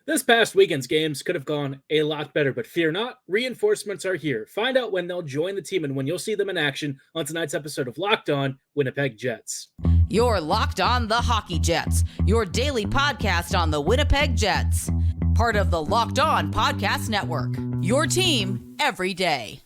This past weekend's games could have gone a lot better, but fear not, reinforcements are here. Find out when they'll join the team and when you'll see them in action on tonight's episode of Locked On Winnipeg Jets. You're Locked On the Hockey Jets, your daily podcast on the Winnipeg Jets. Part of the Locked On Podcast Network, your team every day.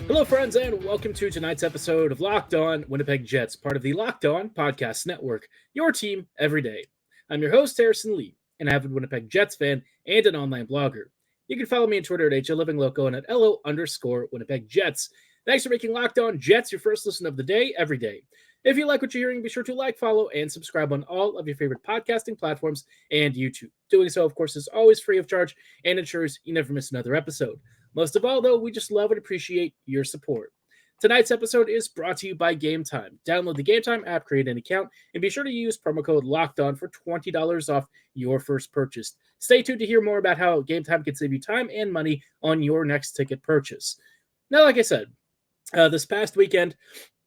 Hello, friends, and welcome to tonight's episode of Locked On Winnipeg Jets, part of the Locked On Podcast Network, your team every day. I'm your host, Harrison Lee, an avid Winnipeg Jets fan and an online blogger. You can follow me on Twitter at HLivingLoco and at LO_Winnipeg Jets. Thanks for making Locked On Jets your first listen of the day every day. If you like what you're hearing, be sure to like, follow, and subscribe on all of your favorite podcasting platforms and YouTube. Doing so, of course, is always free of charge and ensures you never miss another episode. Most of all, though, we just love and appreciate your support. Tonight's episode is brought to you by GameTime. Download the GameTime app, create an account, and be sure to use promo code LOCKEDON for $20 off your first purchase. Stay tuned to hear more about how GameTime can save you time and money on your next ticket purchase. Now, like I said, this past weekend,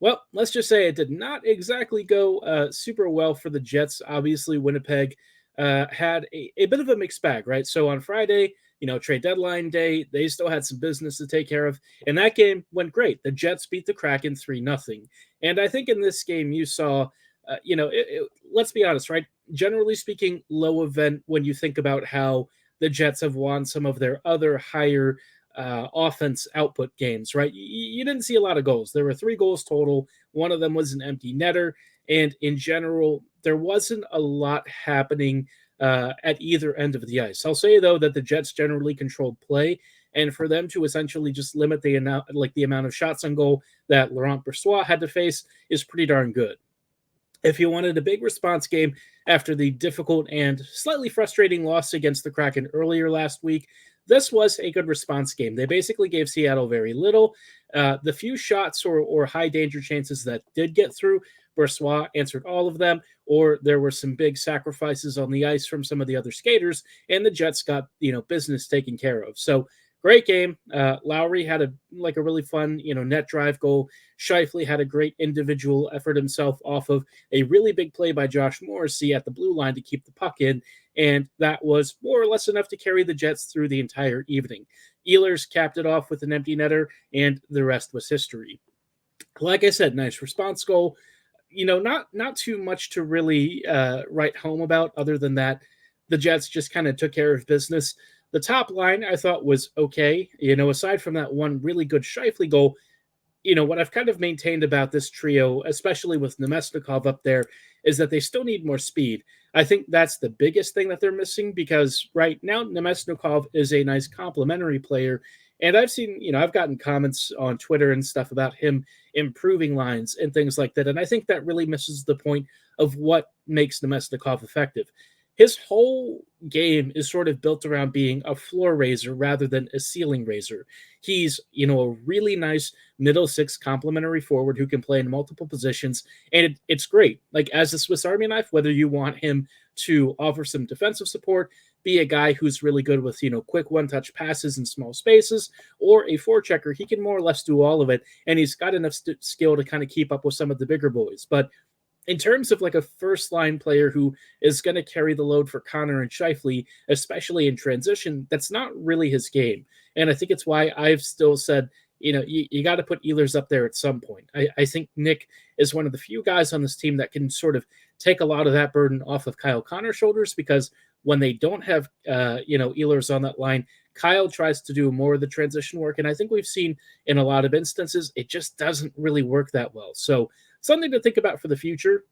well, let's just say it did not exactly go super well for the Jets. Obviously, Winnipeg had a bit of a mixed bag, right? So on Friday, trade deadline day, they still had some business to take care of, and that game went great. The Jets beat the Kraken 3-0. And I think in this game you saw, let's be honest, right? Generally speaking, low event when you think about how the Jets have won some of their other higher offense output games, right? You didn't see a lot of goals. There were 3 goals total. One of them was an empty netter. And in general, there wasn't a lot happening at either end of the ice. I'll say, though, that the Jets generally controlled play, and for them to essentially just limit the amount of shots on goal that Laurent Brossoit had to face is pretty darn good. If you wanted a big response game after the difficult and slightly frustrating loss against the Kraken earlier last week, this was a good response game. They basically gave Seattle very little. The few shots or high danger chances that did get through, Brossoit answered all of them, or there were some big sacrifices on the ice from some of the other skaters, and the Jets got business taken care of. So great game. Lowry had a really fun net drive goal. Scheifele had a great individual effort himself off of a really big play by Josh Morrissey at the blue line to keep the puck in, and that was more or less enough to carry the Jets through the entire evening. Ehlers capped it off with an empty netter, and the rest was history. Like I said, nice response goal. Not too much to really write home about other than that the Jets just kind of took care of business. The top line I thought was okay. Aside from that one really good Scheifele goal, what I've kind of maintained about this trio, especially with Nemesnikov up there, is that they still need more speed. I think that's the biggest thing that they're missing because right now Nemesnikov is a nice complementary player. And I've seen, I've gotten comments on Twitter and stuff about him improving lines and things like that. And I think that really misses the point of what makes Nemesnikov effective. His whole game is sort of built around being a floor raiser rather than a ceiling raiser. He's, a really nice middle six complementary forward who can play in multiple positions. And it's great. Like as a Swiss Army knife, whether you want him to offer some defensive support, be a guy who's really good with, quick one-touch passes in small spaces, or a forechecker, he can more or less do all of it. And he's got enough skill to kind of keep up with some of the bigger boys. But in terms of a first-line player who is going to carry the load for Connor and Scheifele, especially in transition, that's not really his game. And I think it's why I've still said, you got to put Ehlers up there at some point. I think Nick is one of the few guys on this team that can sort of take a lot of that burden off of Kyle Connor's shoulders because when they don't have, Ehlers on that line, Kyle tries to do more of the transition work. And I think we've seen in a lot of instances, it just doesn't really work that well. So something to think about for the future.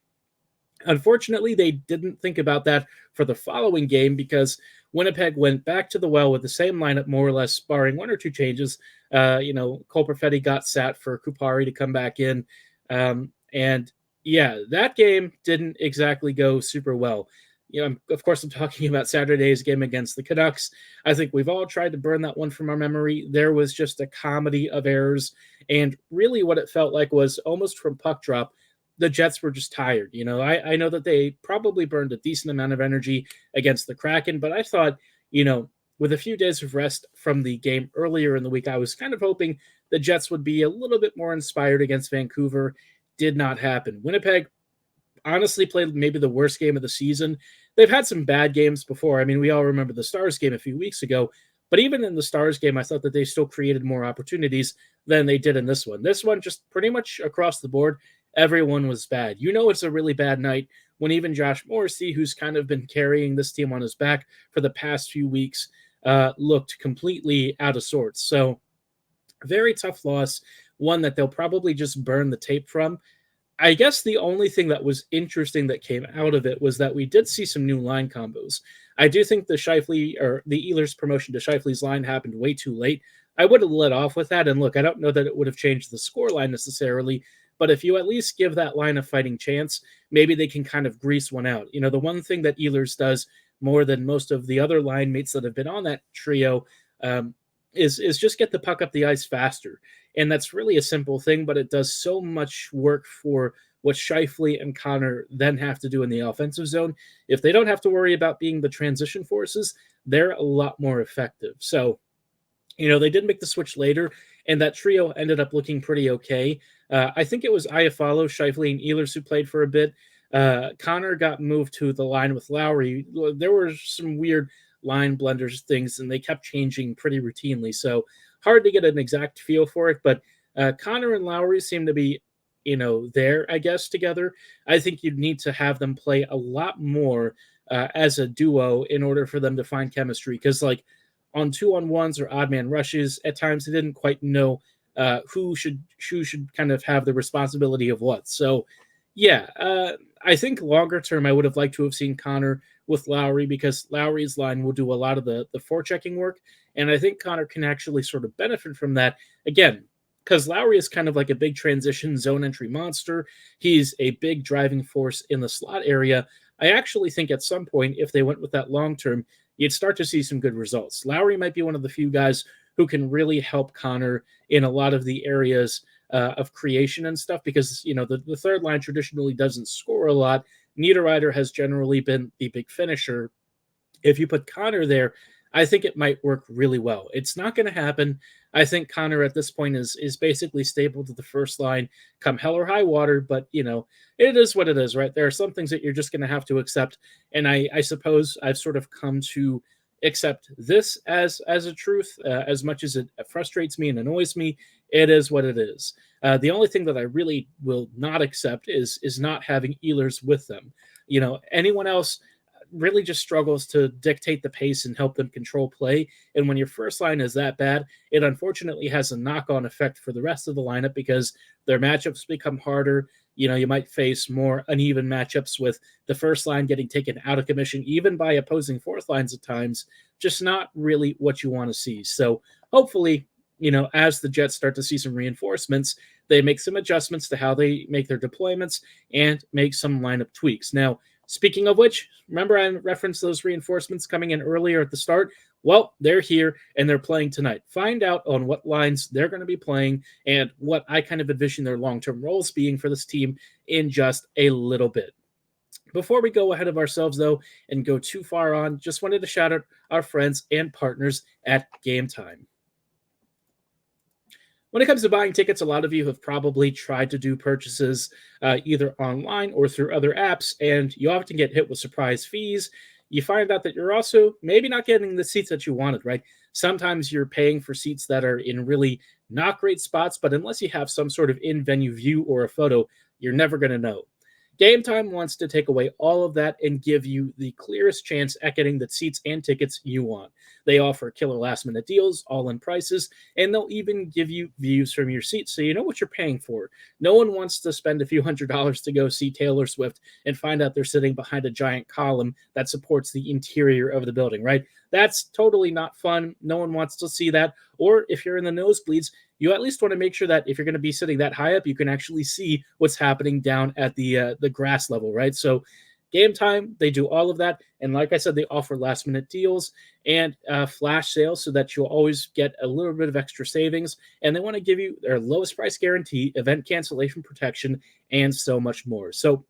Unfortunately, they didn't think about that for the following game because Winnipeg went back to the well with the same lineup, more or less, barring one or two changes. Cole Perfetti got sat for Kupari to come back in. And yeah, that game didn't exactly go super well. Of course, I'm talking about Saturday's game against the Canucks. I think we've all tried to burn that one from our memory. There was just a comedy of errors. And really what it felt like was almost from puck drop, the Jets were just tired. I know that they probably burned a decent amount of energy against the Kraken, but I thought, with a few days of rest from the game earlier in the week, I was kind of hoping the Jets would be a little bit more inspired against Vancouver. Did not happen. Winnipeg honestly played maybe the worst game of the season. They've had some bad games before. I mean, we all remember the Stars game a few weeks ago, but even in the Stars game, I thought that they still created more opportunities than they did in this one. This one, just pretty much across the board, everyone was bad. You know it's a really bad night when even Josh Morrissey, who's kind of been carrying this team on his back for the past few weeks, looked completely out of sorts. So very tough loss, one that they'll probably just burn the tape from. I guess the only thing that was interesting that came out of it was that we did see some new line combos. I do think the Scheifele or the Ehlers promotion to Scheifele's line happened way too late. I would have let off with that. And look, I don't know that it would have changed the scoreline necessarily, but if you at least give that line a fighting chance, maybe they can kind of grease one out. You know, the one thing that Ehlers does more than most of the other line mates that have been on that trio is just get the puck up the ice faster. And that's really a simple thing, but it does so much work for what Scheifele and Connor then have to do in the offensive zone. If they don't have to worry about being the transition forces, they're a lot more effective. So, you know, they did make the switch later, and that trio ended up looking pretty okay. I think it was Iafallo, Scheifele, and Ehlers who played for a bit. Connor got moved to the line with Lowry. There were some weird line blenders things, and they kept changing pretty routinely. So hard to get an exact feel for it, but Connor and Lowry seem to be, you know, there, I guess, together. I think you'd need to have them play a lot more as a duo in order for them to find chemistry. Because, like, on 2-on-1s or odd man rushes, at times they didn't quite know who should kind of have the responsibility of what. So, yeah, I think longer term, I would have liked to have seen Connor with Lowry because Lowry's line will do a lot of the forechecking work. And I think Connor can actually sort of benefit from that. Again, because Lowry is kind of like a big transition zone entry monster. He's a big driving force in the slot area. I actually think at some point, if they went with that long term, you'd start to see some good results. Lowry might be one of the few guys who can really help Connor in a lot of the areas of creation and stuff because, you know, the third line traditionally doesn't score a lot. Niederreiter has generally been the big finisher. If you put Connor there, I think it might work really well. It's not going to happen. I think Connor at this point is basically stable to the first line come hell or high water, but, you know, it is what it is, right? There are some things that you're just going to have to accept, and I suppose I've sort of come to accept this as a truth. As much as it frustrates me and annoys me, it is what it is. The only thing that I really will not accept is not having Ehlers with them. You know, anyone else really just struggles to dictate the pace and help them control play. And when your first line is that bad, it unfortunately has a knock-on effect for the rest of the lineup because their matchups become harder. You know, you might face more uneven matchups with the first line getting taken out of commission, even by opposing fourth lines at times, just not really what you want to see. So hopefully, you know, as the Jets start to see some reinforcements, they make some adjustments to how they make their deployments and make some lineup tweaks. Now, speaking of which, remember I referenced those reinforcements coming in earlier at the start? Well, they're here and they're playing tonight. Find out on what lines they're going to be playing and what I kind of envision their long-term roles being for this team in just a little bit. Before we go ahead of ourselves, though, and go too far on, just wanted to shout out our friends and partners at GameTime. When it comes to buying tickets, a lot of you have probably tried to do purchases either online or through other apps, and you often get hit with surprise fees. You find out that you're also maybe not getting the seats that you wanted, right? Sometimes you're paying for seats that are in really not great spots, but unless you have some sort of in-venue view or a photo, you're never going to know. GameTime wants to take away all of that and give you the clearest chance at getting the seats and tickets you want. They offer killer last-minute deals, all-in prices, and they'll even give you views from your seats so you know what you're paying for. No one wants to spend a few $100s to go see Taylor Swift and find out they're sitting behind a giant column that supports the interior of the building, right? That's totally not fun. No one wants to see that. Or if you're in the nosebleeds, you at least want to make sure that if you're going to be sitting that high up, you can actually see what's happening down at the grass level, right? So GameTime, they do all of that. And like I said, they offer last-minute deals and flash sales so that you'll always get a little bit of extra savings. And they want to give you their lowest price guarantee, event cancellation protection, and so much more. So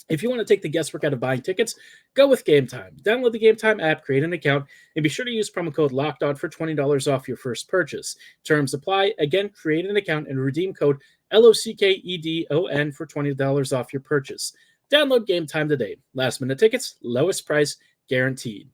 If you want to take the guesswork out of buying tickets, go with GameTime. Download the GameTime app, create an account, and be sure to use promo code LOCKEDON for $20 off your first purchase. Terms apply. Again, create an account and redeem code LOCKEDON for $20 off your purchase. Download GameTime today. Last minute tickets, lowest price guaranteed.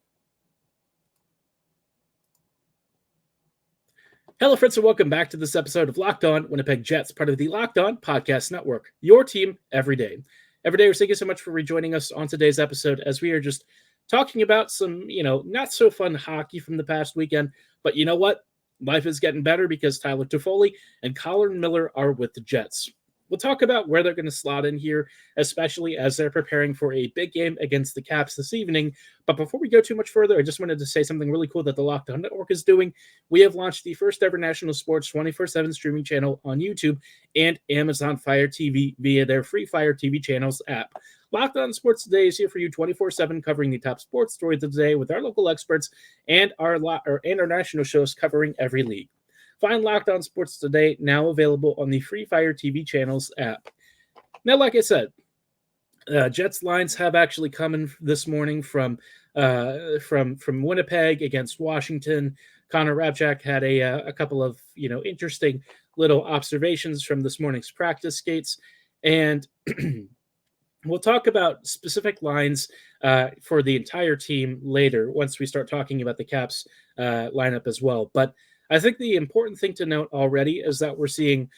Hello, friends, and welcome back to this episode of Locked On Winnipeg Jets, part of the Locked On Podcast Network, your team every day. Every day, thank you so much for rejoining us on today's episode as we are just talking about some, not so fun hockey from the past weekend. But you know what? Life is getting better because Tyler Toffoli and Colin Miller are with the Jets. We'll talk about where they're going to slot in here, especially as they're preparing for a big game against the Caps this evening. But before we go too much further, I just wanted to say something really cool that the Locked On Network is doing. We have launched the first ever national sports 24/7 streaming channel on YouTube and Amazon Fire TV via their free Fire TV channels app. Locked On Sports Today is here for you 24/7, covering the top sports stories of the day with our local experts and our national shows covering every league. Find Locked On Sports Today now available on the free Fire TV channels app. Now, like I said, Jets lines have actually come in this morning from Winnipeg against Washington. Connor Rabchak had a couple of interesting little observations from this morning's practice skates, and we'll talk about specific lines for the entire team later once we start talking about the Caps lineup as well. But I think the important thing to note already is that we're seeing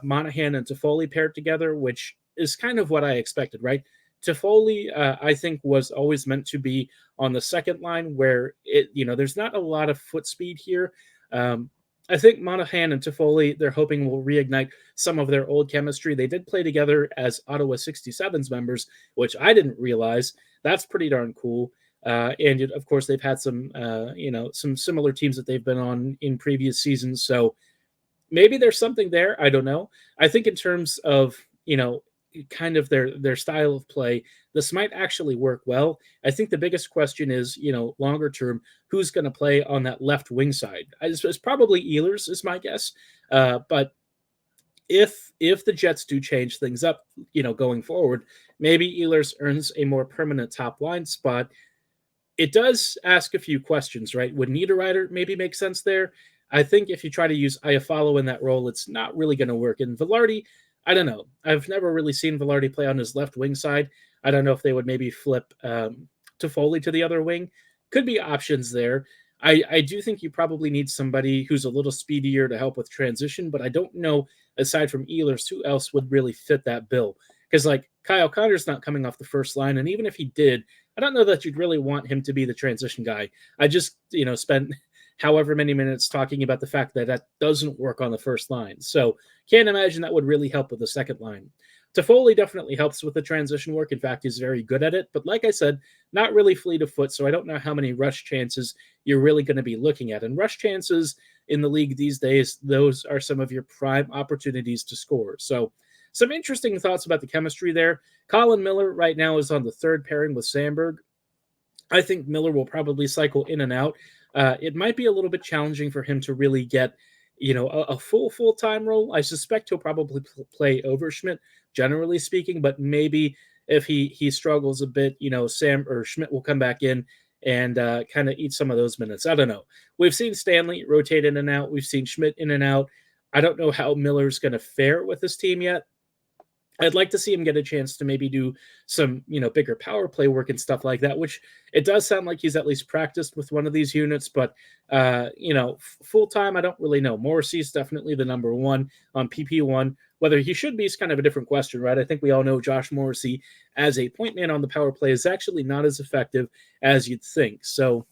Monahan and Toffoli paired together, which is kind of what I expected, right? Toffoli, I think, was always meant to be on the second line where there's not a lot of foot speed here. I think Monahan and Toffoli, they're hoping will reignite some of their old chemistry. They did play together as Ottawa 67's members, which I didn't realize. That's pretty darn cool. And of course, they've had some similar teams that they've been on in previous seasons. So maybe there's something there. I don't know. I think in terms of, kind of their style of play, this might actually work well. I think the biggest question is, longer term, who's going to play on that left wing side? It's probably Ehlers is my guess. But if the Jets do change things up, going forward, maybe Ehlers earns a more permanent top line spot. It does ask a few questions, right? Would Niederreiter maybe make sense there? I think if you try to use Iafallo in that role, it's not really going to work. And Velarde, I don't know. I've never really seen Velarde play on his left wing side. I don't know if they would maybe flip Toffoli to the other wing. Could be options there. I do think you probably need somebody who's a little speedier to help with transition, but I don't know, aside from Ehlers, who else would really fit that bill. Because, Kyle Connor's not coming off the first line, and even if he did, I don't know that you'd really want him to be the transition guy. I just, spent however many minutes talking about the fact that doesn't work on the first line. So can't imagine that would really help with the second line. Toffoli definitely helps with the transition work. In fact, he's very good at it. But like I said, not really fleet of foot, so I don't know how many rush chances you're really going to be looking at. And rush chances in the league these days, those are some of your prime opportunities to score. So some interesting thoughts about the chemistry there. Colin Miller right now is on the third pairing with Sandberg. I think Miller will probably cycle in and out. It might be a little bit challenging for him to really get, a full-time role. I suspect he'll probably play over Schmidt, generally speaking, but maybe if he struggles a bit, Sam or Schmidt will come back in and kind of eat some of those minutes. I don't know. We've seen Stanley rotate in and out. We've seen Schmidt in and out. I don't know how Miller's going to fare with this team yet. I'd like to see him get a chance to maybe do some, bigger power play work and stuff like that, which it does sound like he's at least practiced with one of these units, but, full-time, I don't really know. Morrissey's definitely the number one on PP1. Whether he should be is kind of a different question, right? I think we all know Josh Morrissey as a point man on the power play is actually not as effective as you'd think. So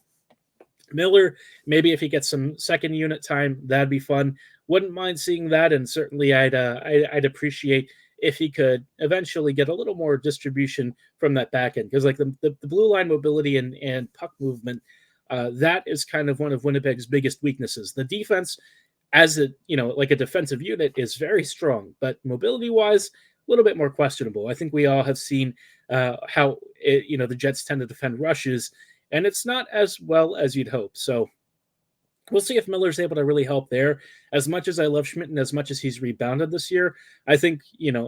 Miller, maybe if he gets some second unit time, that'd be fun. Wouldn't mind seeing that, and certainly I'd appreciate if he could eventually get a little more distribution from that back end. Because the blue line mobility and puck movement, that is kind of one of Winnipeg's biggest weaknesses. The defense, as a defensive unit, is very strong, but mobility-wise, a little bit more questionable. I think we all have seen how the Jets tend to defend rushes, and it's not as well as you'd hope. So we'll see if Miller's able to really help there. As much as I love Schmidt and as much as he's rebounded this year, I think,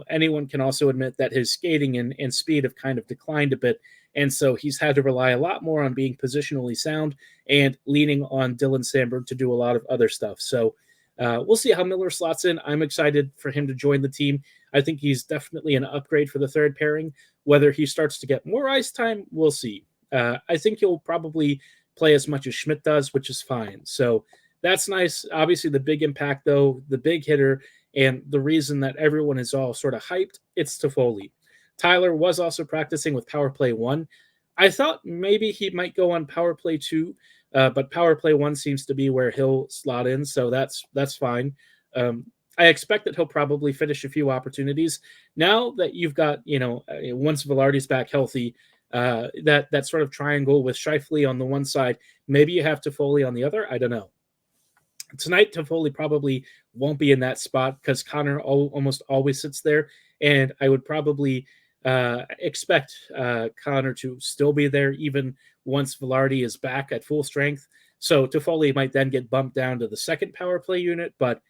anyone can also admit that his skating and speed have kind of declined a bit. And so he's had to rely a lot more on being positionally sound and leaning on Dylan Sandberg to do a lot of other stuff. So we'll see how Miller slots in. I'm excited for him to join the team. I think he's definitely an upgrade for the third pairing. Whether he starts to get more ice time, we'll see. I think he'll probably play as much as Schmidt does, which is fine. So that's nice. Obviously, the big impact, though, the big hitter, and the reason that everyone is all sort of hyped, it's Toffoli. Tyler was also practicing with Power Play 1. I thought maybe he might go on Power Play 2, but Power Play 1 seems to be where he'll slot in, so that's fine. I expect that he'll probably finish a few opportunities. Now that you've got, once Velarde's back healthy, that sort of triangle with Scheifele on the one side, maybe you have Toffoli on the other. I don't know. Tonight, Toffoli probably won't be in that spot because Connor almost always sits there, and I would probably expect Connor to still be there even once Velarde is back at full strength. So Toffoli might then get bumped down to the second power play unit, but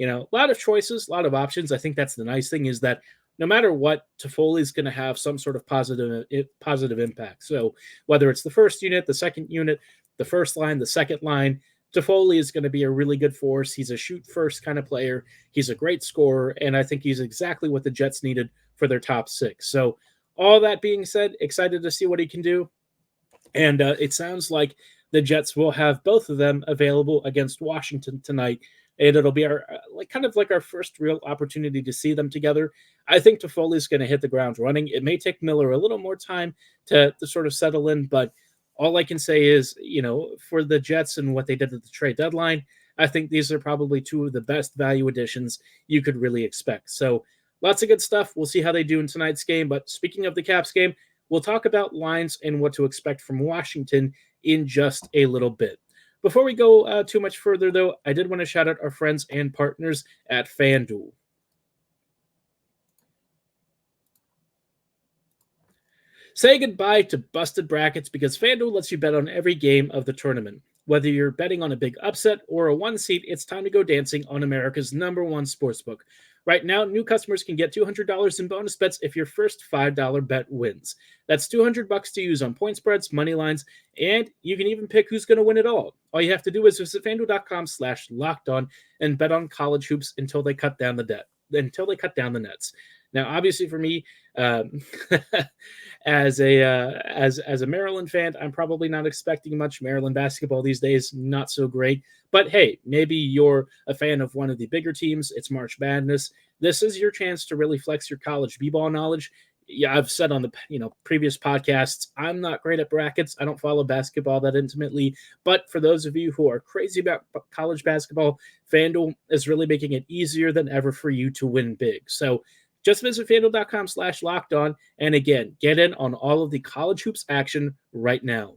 a lot of choices, a lot of options. I think that's the nice thing is that no matter what, Toffoli is going to have some sort of positive impact. So whether it's the first unit, the second unit, the first line, the second line, Toffoli is going to be a really good force. He's a shoot-first kind of player. He's a great scorer, and I think he's exactly what the Jets needed for their top six. So all that being said, excited to see what he can do. And it sounds like the Jets will have both of them available against Washington tonight, and it'll be our our first real opportunity to see them together. I think Toffoli is going to hit the ground running. It may take Miller a little more time to sort of settle in, but all I can say is, for the Jets and what they did at the trade deadline, I think these are probably two of the best value additions you could really expect. So lots of good stuff. We'll see how they do in tonight's game. But speaking of the Caps game, we'll talk about lines and what to expect from Washington in just a little bit. Before we go too much further, though, I did want to shout out our friends and partners at FanDuel. Say goodbye to busted brackets because FanDuel lets you bet on every game of the tournament. Whether you're betting on a big upset or a one seed, it's time to go dancing on America's #1 sportsbook. Right now, new customers can get $200 in bonus bets if your first $5 bet wins. That's $200 to use on point spreads, money lines, and you can even pick who's going to win it all. All you have to do is visit FanDuel.com/lockedon and bet on college hoops until they cut down the nets. Now, obviously, for me, as a Maryland fan, I'm probably not expecting much. Maryland basketball these days, not so great. But hey, maybe you're a fan of one of the bigger teams. It's March Madness. This is your chance to really flex your college b-ball knowledge. Yeah, I've said on the previous podcasts, I'm not great at brackets. I don't follow basketball that intimately. But for those of you who are crazy about college basketball, FanDuel is really making it easier than ever for you to win big. So just visit FanDuel.com/lockedon and again, get in on all of the college hoops action right now.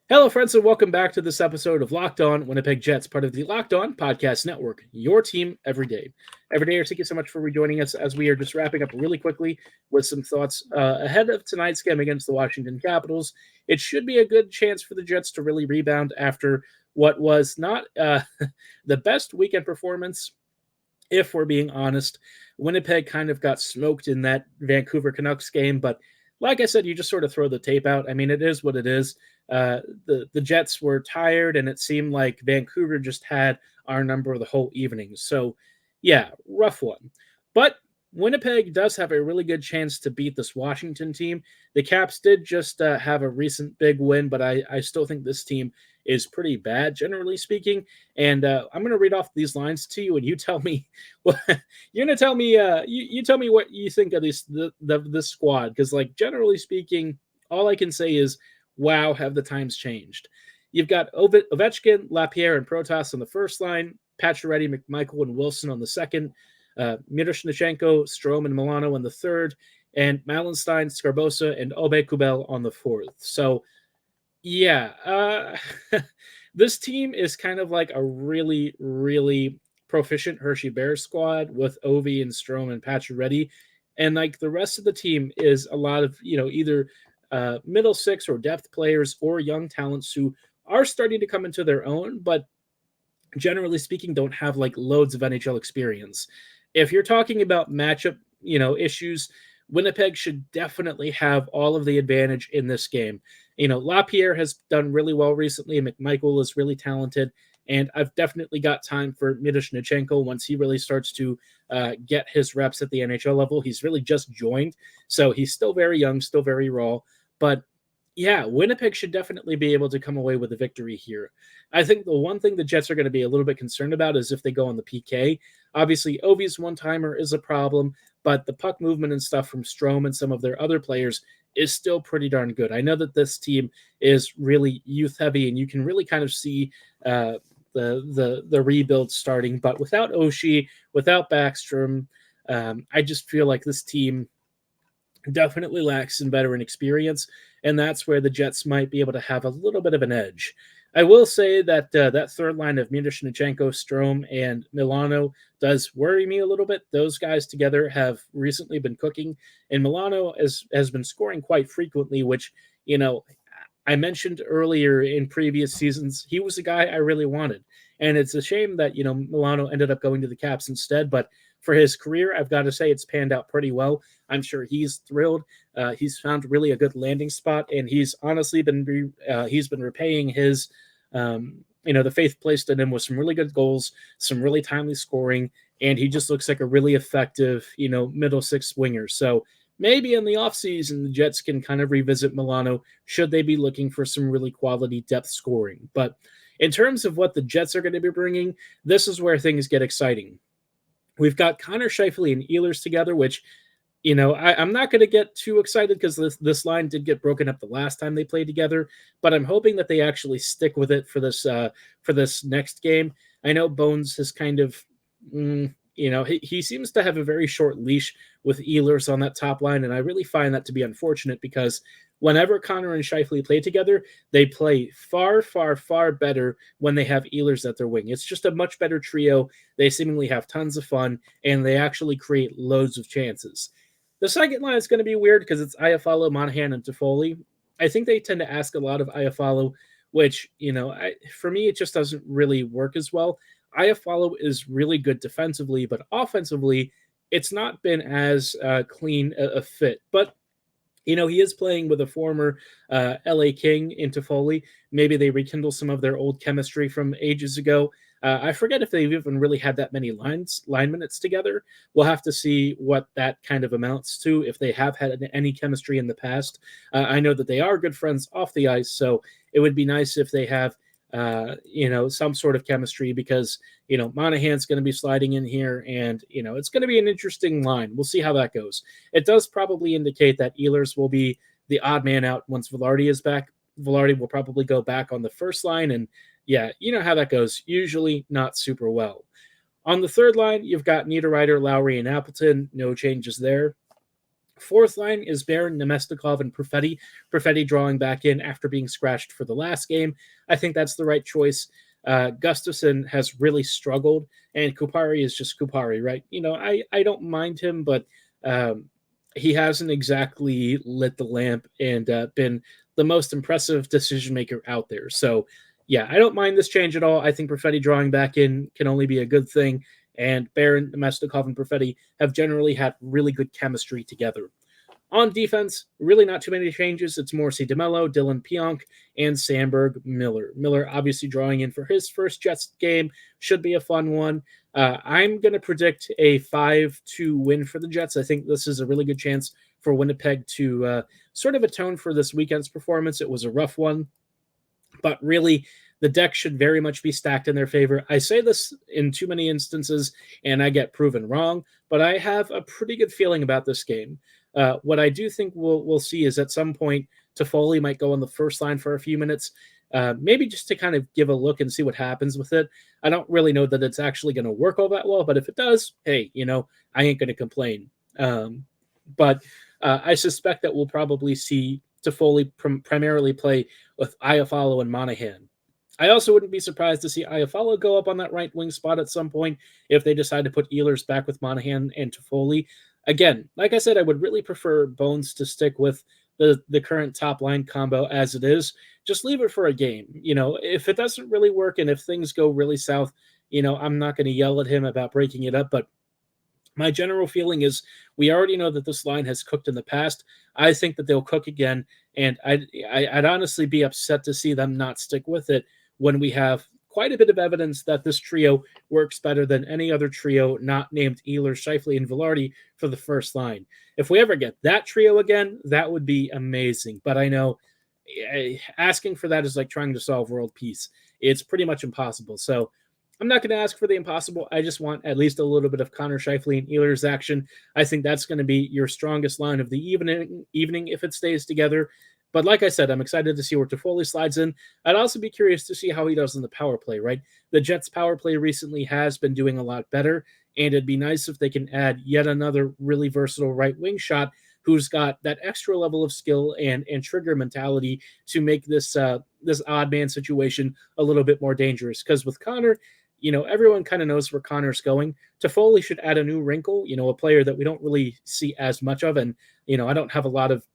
Hello, friends, and welcome back to this episode of Locked On Winnipeg Jets, part of the Locked On Podcast Network, your team every day. Every day, thank you so much for rejoining us as we are just wrapping up really quickly with some thoughts ahead of tonight's game against the Washington Capitals. It should be a good chance for the Jets to really rebound after what was not the best weekend performance, if we're being honest. Winnipeg kind of got smoked in that Vancouver Canucks game, but like I said, you just sort of throw the tape out. I mean, it is what it is. The Jets were tired, and it seemed like Vancouver just had our number the whole evening. So, yeah, rough one. But Winnipeg does have a really good chance to beat this Washington team. The Caps did just have a recent big win, but I still think this team is pretty bad, generally speaking. And I'm going to read off these lines to you, and you tell me. Well, you're going to tell me. You tell me what you think of this squad, because, like, generally speaking, all I can say is, wow, have the times changed. You've got Ovechkin, Lapierre, and Protas on the first line, Pacioretty, McMichael, and Wilson on the second, Miroshnichenko, Strome, and Milano on the third, and Malenstein, Scarbosa, and Aube-Kubel on the fourth. So, yeah, this team is kind of like a really, really proficient Hershey Bears squad with Ovi and Strome and Pacioretty. And like the rest of the team is a lot of, either middle six or depth players or young talents who are starting to come into their own, but generally speaking, don't have like loads of NHL experience. If you're talking about matchup, issues, Winnipeg should definitely have all of the advantage in this game. LaPierre has done really well recently. McMichael is really talented. And I've definitely got time for Miroshnichenko once he really starts to get his reps at the NHL level. He's really just joined, so he's still very young, still very raw. But yeah, Winnipeg should definitely be able to come away with a victory here. I think the one thing the Jets are going to be a little bit concerned about is if they go on the PK. Obviously, Ovi's one-timer is a problem, but the puck movement and stuff from Strome and some of their other players is still pretty darn good. I know that this team is really youth-heavy, and you can really kind of see the rebuild starting. But without Oshie, without Backstrom, I just feel like this team definitely lacks in veteran experience, and that's where the Jets might be able to have a little bit of an edge. I will say that that third line of Miroshnichenko, Strome, and Milano does worry me a little bit. Those guys together have recently been cooking, and Milano has been scoring quite frequently, which, I mentioned earlier in previous seasons, he was a guy I really wanted. And it's a shame that, Milano ended up going to the Caps instead, but for his career, I've got to say it's panned out pretty well. I'm sure he's thrilled. He's found really a good landing spot, and he's honestly been repaying his, the faith placed in him with some really good goals, some really timely scoring, and he just looks like a really effective, middle six winger. So maybe in the offseason, the Jets can kind of revisit Milano should they be looking for some really quality depth scoring. But in terms of what the Jets are going to be bringing, this is where things get exciting. We've got Connor Scheifele and Ehlers together, which, I'm not going to get too excited because this line did get broken up the last time they played together, but I'm hoping that they actually stick with it for this next game. I know Bones has kind of, he seems to have a very short leash with Ehlers on that top line, and I really find that to be unfortunate because whenever Connor and Scheifele play together, they play far, far, far better when they have Ehlers at their wing. It's just a much better trio. They seemingly have tons of fun, and they actually create loads of chances. The second line is going to be weird because it's Iafallo, Monahan, and Toffoli. I think they tend to ask a lot of Iafallo, which, for me, it just doesn't really work as well. Iafallo is really good defensively, but offensively, it's not been as clean a fit. But he is playing with a former LA King in Toffoli. Maybe they rekindle some of their old chemistry from ages ago. I forget if they've even really had that many line minutes together. We'll have to see what that kind of amounts to, if they have had any chemistry in the past. I know that they are good friends off the ice, so it would be nice if they have some sort of chemistry because, Monahan's going to be sliding in here and, it's going to be an interesting line. We'll see how that goes. It does probably indicate that Ehlers will be the odd man out once Velarde is back. Velarde will probably go back on the first line, and yeah, you know how that goes. Usually not super well. On the third line, you've got Niederreiter, Lowry, and Appleton. No changes there. Fourth line is Barron, Nemestikov, and Perfetti. Perfetti drawing back in after being scratched for the last game. I think that's the right choice. Gustafsson has really struggled, and Kupari is just Kupari, right? I don't mind him, but he hasn't exactly lit the lamp and been the most impressive decision maker out there. So, yeah, I don't mind this change at all. I think Perfetti drawing back in can only be a good thing. And Barron, Nemestikov, and Perfetti have generally had really good chemistry together. On defense, really not too many changes. It's Morrissey DeMello, Dylan Pionk, and Sandberg Miller. Miller obviously drawing in for his first Jets game. Should be a fun one. I'm going to predict a 5-2 win for the Jets. I think this is a really good chance for Winnipeg to sort of atone for this weekend's performance. It was a rough one, but really the deck should very much be stacked in their favor. I say this in too many instances, and I get proven wrong, but I have a pretty good feeling about this game. What I do think we'll see is at some point, Toffoli might go on the first line for a few minutes, maybe just to kind of give a look and see what happens with it. I don't really know that it's actually going to work all that well, but if it does, hey, I ain't going to complain. But I suspect that we'll probably see Toffoli primarily play with Iafallo and Monahan. I also wouldn't be surprised to see Iafallo go up on that right wing spot at some point if they decide to put Ehlers back with Monahan and Toffoli. Again, like I said, I would really prefer Bones to stick with the current top line combo as it is. Just leave it for a game. If it doesn't really work and if things go really south, I'm not going to yell at him about breaking it up, but my general feeling is we already know that this line has cooked in the past. I think that they'll cook again, and I'd honestly be upset to see them not stick with it when we have quite a bit of evidence that this trio works better than any other trio not named Ehlers, Scheifele, and Velarde for the first line. If we ever get that trio again, that would be amazing. But I know asking for that is like trying to solve world peace. It's pretty much impossible. So I'm not going to ask for the impossible. I just want at least a little bit of Connor Scheifele and Ehlers action. I think that's going to be your strongest line of the evening if it stays together. But like I said, I'm excited to see where Toffoli slides in. I'd also be curious to see how he does in the power play, right? The Jets' power play recently has been doing a lot better, and it'd be nice if they can add yet another really versatile right wing shot who's got that extra level of skill and trigger mentality to make this odd man situation a little bit more dangerous. Because with Connor, everyone kind of knows where Connor's going. Toffoli should add a new wrinkle, a player that we don't really see as much of. And, I don't have a lot of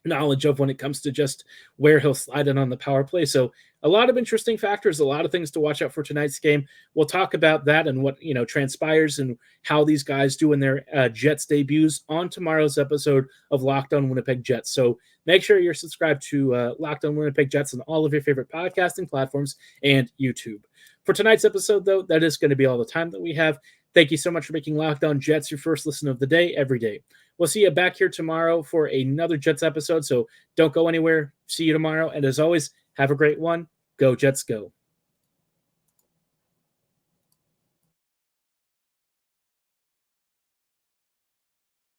knowledge of when it comes to just where he'll slide in on the power play. So a lot of interesting factors, a lot of things to watch out for tonight's game. We'll talk about that and what, transpires and how these guys do in their Jets debuts on tomorrow's episode of Locked On Winnipeg Jets. So make sure you're subscribed to Locked On Winnipeg Jets on all of your favorite podcasting platforms and YouTube. For tonight's episode, though, that is going to be all the time that we have. Thank you so much for making Locked On Jets your first listen of the day every day. We'll see you back here tomorrow for another Jets episode, so don't go anywhere. See you tomorrow, and as always, have a great one. Go Jets, go.